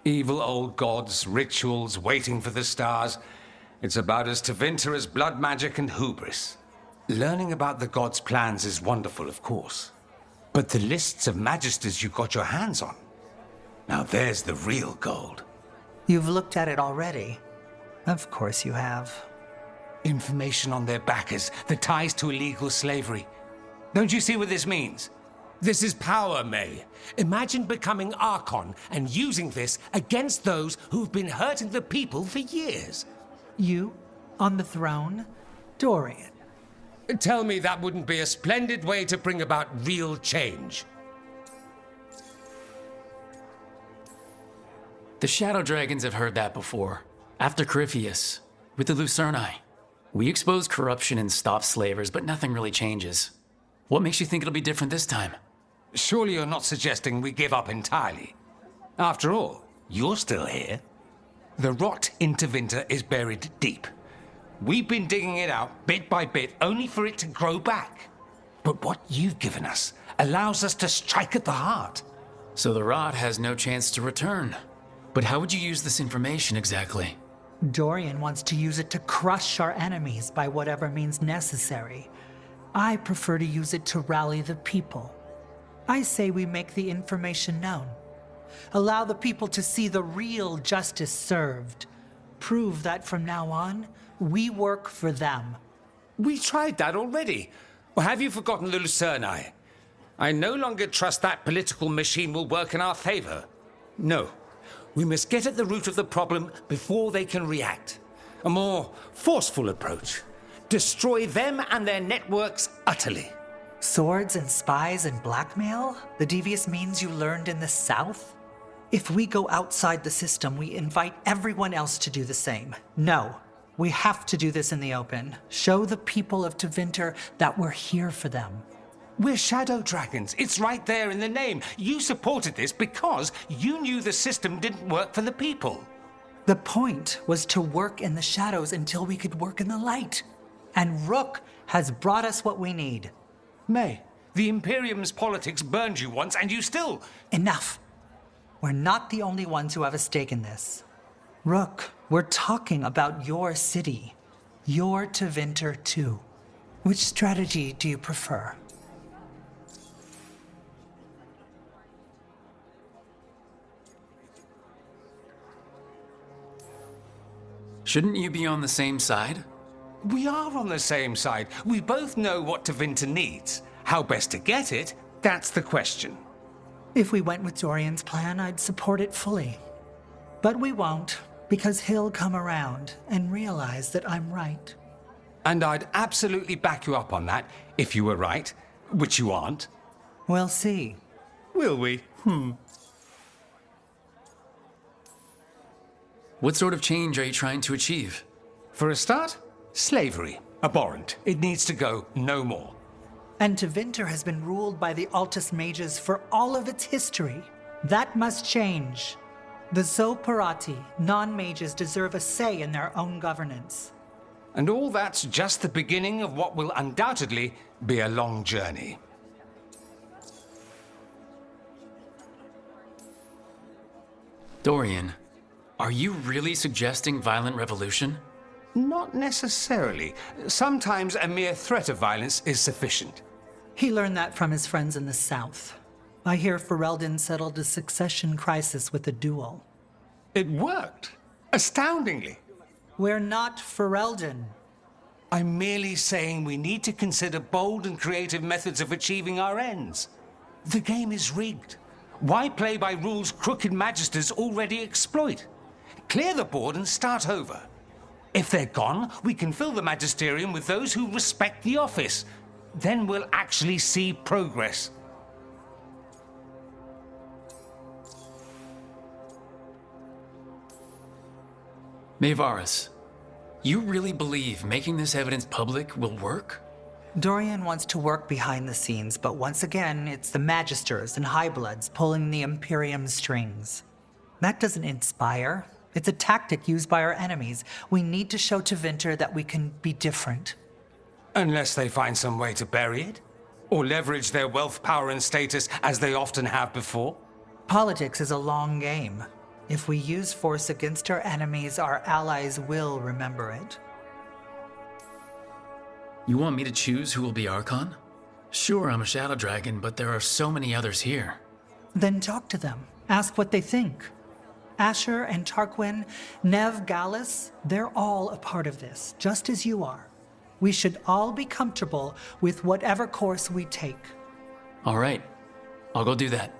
Evil old gods, rituals, waiting for the stars. It's about as Tevinter as blood magic and hubris. Learning about the gods' plans is wonderful, of course. But the lists of magisters you got your hands on, now there's the real gold. You've looked at it already. Of course you have. Information on their backers, the ties to illegal slavery. Don't you see what this means? This is power, May. Imagine becoming Archon and using this against those who've been hurting the people for years. You? On the throne? Dorian. Tell me that wouldn't be a splendid way to bring about real change. The Shadow Dragons have heard that before. After Corypheus, with the Lucerni. We expose corruption and stop slavers, but nothing really changes. What makes you think it'll be different this time? Surely you're not suggesting we give up entirely. After all, you're still here. The rot in Tevinter is buried deep. We've been digging it out bit by bit, only for it to grow back. But what you've given us allows us to strike at the heart. So the rot has no chance to return. But how would you use this information exactly? Dorian wants to use it to crush our enemies by whatever means necessary. I prefer to use it to rally the people. I say we make the information known. Allow the people to see the real justice served. Prove that from now on, we work for them. We tried that already. Or have you forgotten the Lucerni? I no longer trust that political machine will work in our favor. No. We must get at the root of the problem before they can react. A more forceful approach. Destroy them and their networks utterly. Swords and spies and blackmail? The devious means you learned in the South? If we go outside the system, we invite everyone else to do the same. No, we have to do this in the open. Show the people of Tevinter that we're here for them. We're Shadow Dragons. It's right there in the name. You supported this because you knew the system didn't work for the people. The point was to work in the shadows until we could work in the light. And Rook has brought us what we need. May, the Imperium's politics burned you once, and you still... Enough. We're not the only ones who have a stake in this. Rook, we're talking about your city. Your Tevinter, too. Which strategy do you prefer? Shouldn't you be on the same side? We are on the same side. We both know what Tevinter needs. How best to get it, that's the question. If we went with Dorian's plan, I'd support it fully. But we won't, because he'll come around and realize that I'm right. And I'd absolutely back you up on that, if you were right, which you aren't. We'll see. Will we? What sort of change are you trying to achieve? For a start, slavery. Abhorrent. It needs to go no more. And Tevinter has been ruled by the Altus Mages for all of its history. That must change. The Zoparati, non-mages, deserve a say in their own governance. And all that's just the beginning of what will undoubtedly be a long journey. Dorian, are you really suggesting violent revolution? Not necessarily. Sometimes a mere threat of violence is sufficient. He learned that from his friends in the South. I hear Ferelden settled a succession crisis with a duel. It worked. Astoundingly. We're not Ferelden. I'm merely saying we need to consider bold and creative methods of achieving our ends. The game is rigged. Why play by rules crooked magisters already exploit? Clear the board and start over. If they're gone, we can fill the magisterium with those who respect the office. Then we'll actually see progress. Maevaris, you really believe making this evidence public will work? Dorian wants to work behind the scenes, but once again, it's the Magisters and Highbloods pulling the Imperium's strings. That doesn't inspire. It's a tactic used by our enemies. We need to show Tevinter that we can be different. Unless they find some way to bury it? Or leverage their wealth, power, and status as they often have before? Politics is a long game. If we use force against our enemies, our allies will remember it. You want me to choose who will be Archon? Sure, I'm a Shadow Dragon, but there are so many others here. Then talk to them. Ask what they think. Asher and Tarquin, Nev, Gallus, they're all a part of this, just as you are. We should all be comfortable with whatever course we take. All right, I'll go do that.